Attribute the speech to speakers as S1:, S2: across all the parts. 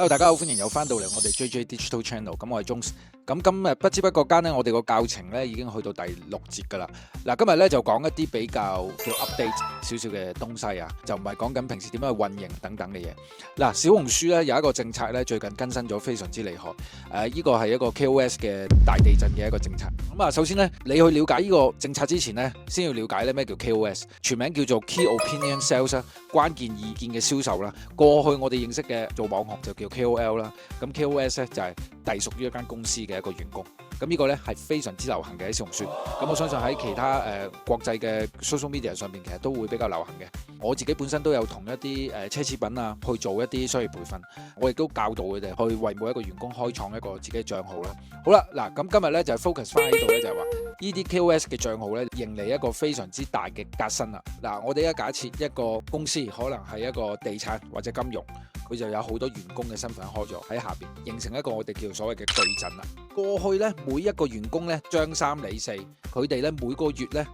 S1: Hello，大家好，歡迎又翻到嚟我哋 JJ Digital Channel。咁我係 Jones。咁今日不知不覺間咧，我哋個教程咧已經去到第6節噶啦。嗱，今日咧就講一啲比較叫 update 少少嘅東西啊，就唔係講緊平時點樣去運營等等嘅嘢。嗱，小紅書咧有一個政策咧，最近更新咗非常之厲害。呢個係一個 KOS 嘅大地震嘅一個政策。咁啊，首先咧你去了解呢個政策之前咧，先要了解咧咩叫 KOS， 全名叫做 Key Opinion Sales 啦，關鍵意見嘅銷售啦。過去我哋認識嘅做網紅就叫 KOL 啦，咁 KOS 咧就係隸屬於一間公司嘅一個員工。咁呢個咧係非常之流行嘅喺小紅書。咁我相信喺其他國際嘅 social media 上面其實都會比較流行嘅。我自己本身都有同一啲奢侈品啊去做一啲商業培訓，我亦都教導佢哋去為每一個員工開創一個自己嘅帳號啦。好啦，嗱咁今日咧就係 focus 翻喺度咧，就係話呢啲 KOS 嘅帳號咧迎嚟一個非常之大嘅革新啦。嗱，我哋而家假設一個公司可能係一個地產或者金融，佢就有好多員工嘅身份開咗喺下邊，形成一個我哋叫所謂嘅巨陣啦。過去咧每一個員工咧張三李四，佢哋咧每個月咧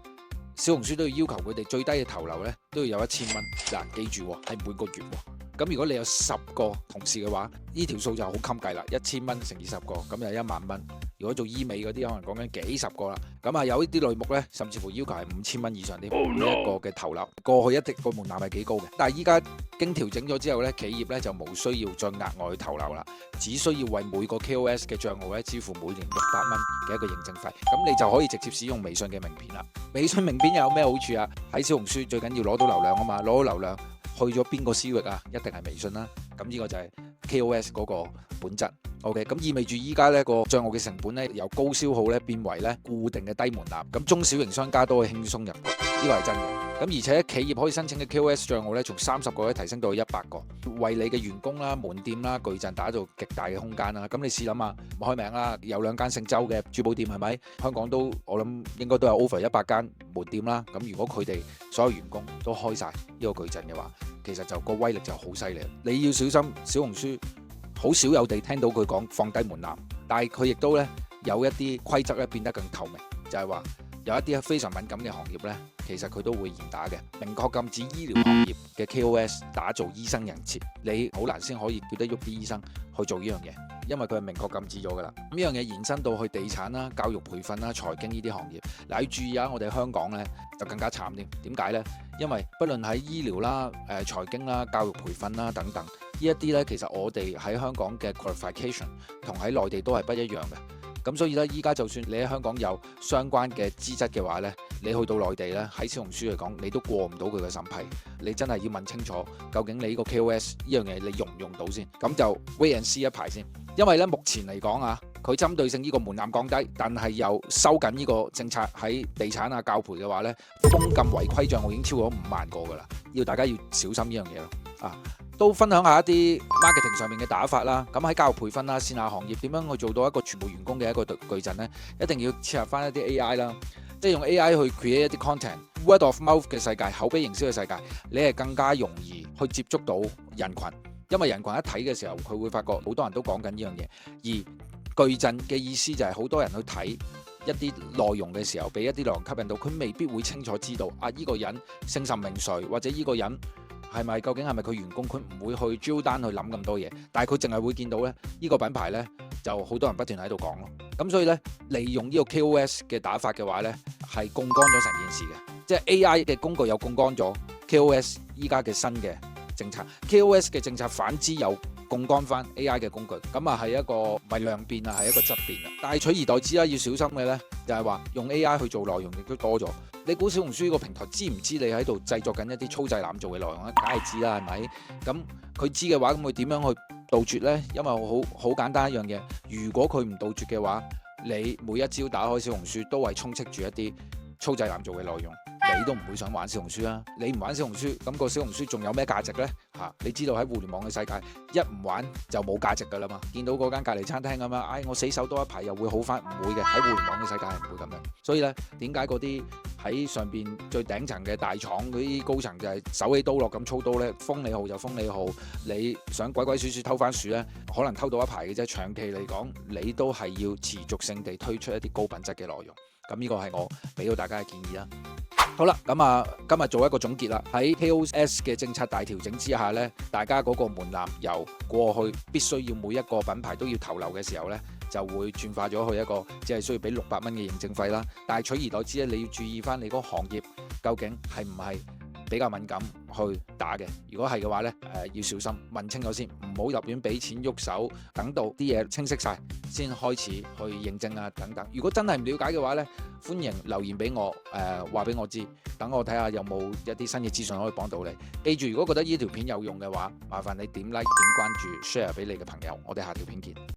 S1: 小紅書都要求佢哋最低嘅頭流咧都要有1000蚊。嗱，記住係每個月喎。咁如果你有10個同事嘅話，呢條數就好襟計啦。1000蚊乘以10個，咁就1萬蚊。如果做醫美嗰啲，可能講緊幾十個啦。咁啊，有呢啲類目咧，甚至乎要求係5000蚊以上啲每一個嘅頭流。過去一直個門檻係幾高嘅，但係依家經調整咗之後咧，企業咧就冇需要再額外去投流啦，只需要為每個 KOS 嘅帳號咧支付每年600蚊嘅一個認證費，咁你就可以直接使用微信嘅名片啦。微信名片有咩好處啊？喺小紅書最緊要攞到流量啊嘛，攞到流量去咗邊個私域啊？一定係微信啦。咁呢個就係 KOS 嗰個本質。OK， 咁意味住依家呢個帳號嘅成本咧由高消耗咧變為咧固定嘅低門檻，咁中小型商家都可以輕鬆入局，呢個係真嘅。咁而且企業可以申請嘅 KOS 帳號咧，從30個提升到100個，為你嘅員工啦、門店啦、巨陣打造極大嘅空間啦。咁你試諗下，開名啦，有2間姓周嘅珠寶店係咪？香港都我諗應該都有 over 100間門店啦。咁如果佢哋所有員工都開晒呢個巨陣嘅話，其實就個威力就好犀利。你要小心小紅書。好少有地聽到佢講放低門檻，但係佢亦都咧有一啲規則咧變得更透明，就係話有一啲非常敏感嘅行業咧，其實佢都會嚴打嘅，明確禁止醫療行業嘅 KOS 打造醫生人設，你好難先可以叫得喐啲醫生去做呢樣嘢，因為佢係明確禁止咗噶啦。咁呢樣嘢延伸到去地產啦、教育培訓啦、財經呢啲行業，嗱要注意啊！我哋香港咧就更加慘啲，點解咧？因為不論喺醫療啦、財經啦、教育培訓啦等等。呢一啲咧，其實我哋喺香港嘅 qualification 同喺內地都係不一樣嘅。咁所以咧，依家就算你喺香港有相關嘅資質嘅話咧，你去到內地咧，喺小紅書嚟講，你都過唔到佢嘅審批。你真係要問清楚，究竟你呢個 KOS 呢樣嘢你用唔用到先？咁就 wait and see 一排先。因為咧，目前嚟講啊，佢針對性呢個門檻降低，但係又收緊呢個政策喺地產啊、教培嘅話咧，封禁違規帳號已經超過5萬個㗎啦，要大家要小心呢樣嘢咯。啊！都分享下一啲 marketing 上面嘅打法啦。咁喺教育培訓啦、線下行業點樣去做到一個全部員工嘅一個巨陣呢？一定要切合翻一啲 AI 啦，即係用 AI 去 create 一啲 content，word of mouth 嘅世界、口碑營銷嘅世界，你係更加容易去接觸到人群，因為人群一睇嘅時候，佢會發覺好多人都講緊呢樣嘢。而巨陣嘅意思就係好多人去睇一啲內容嘅時候，俾一啲內容吸引到，佢未必會清楚知道啊呢個人姓甚名誰，或者呢個人。究竟係咪佢員工？佢唔會去 drill down 去諗咁多嘢，但係佢淨係會見到咧呢個品牌咧就好多人不斷喺度講咯。咁所以咧利用呢個 KOS 嘅打法嘅話咧係槓桿咗成件事嘅，即係 AI 嘅工具又槓桿咗 KOS 依家嘅新嘅政策 ，KOS 嘅政策反之又槓桿翻 AI 嘅工具，咁啊係一個唔係量變啊，係一個質變啊。但係取而代之啦，要小心嘅咧就係話用 AI 去做內容亦都多咗。你估小紅書呢個平台知唔知你喺度製作緊一啲粗製濫造嘅內容啊？梗係知啦，係咪？咁佢知嘅話，咁佢點樣去杜絕呢？因為好簡單一樣嘢，如果佢唔杜絕嘅話，你每一朝打開小紅書都係充斥住一啲粗製濫造嘅內容。你都唔會想玩小紅書啦，你唔玩小紅書，咁個小紅書仲有咩價值呢？你知道喺互聯網嘅世界，一唔玩就冇價值噶啦嘛。見到嗰間隔離餐廳咁樣，我死守多一排又會好翻，唔會嘅。喺互聯網嘅世界係唔會咁樣。所以呢，點解嗰啲喺上邊最頂層嘅大廠嗰啲高層就係手起刀落咁操刀呢？封你號就封你號，你想鬼鬼祟祟偷番薯呢，可能偷到一排嘅啫。長期嚟講，你都係要持續性地推出一啲高品質嘅內容。咁呢個係我俾到大家嘅建議啦。好啦，咁啊，今日做一個總結啦。喺 KOS 嘅政策大調整之下呢，大家嗰個門檻由過去必須要每一個品牌都要投流嘅時候呢，就會轉化咗去一個只係需要俾600蚊嘅認證費啦。但係取而代之咧，你要注意翻你嗰個行業究竟係唔係比較敏感去打嘅。如果係嘅話呢，要小心問清楚先，唔好入院俾錢喐手，等到啲嘢清晰晒先開始去認證啊等等。如果真係唔了解嘅話呢，歡迎留言俾我，話俾我知，等我睇下有冇一啲新嘅資訊可以幫到你。記住，如果覺得呢條片有用嘅話，麻煩你點 like、點關注、share 俾你嘅朋友。我哋下條片見。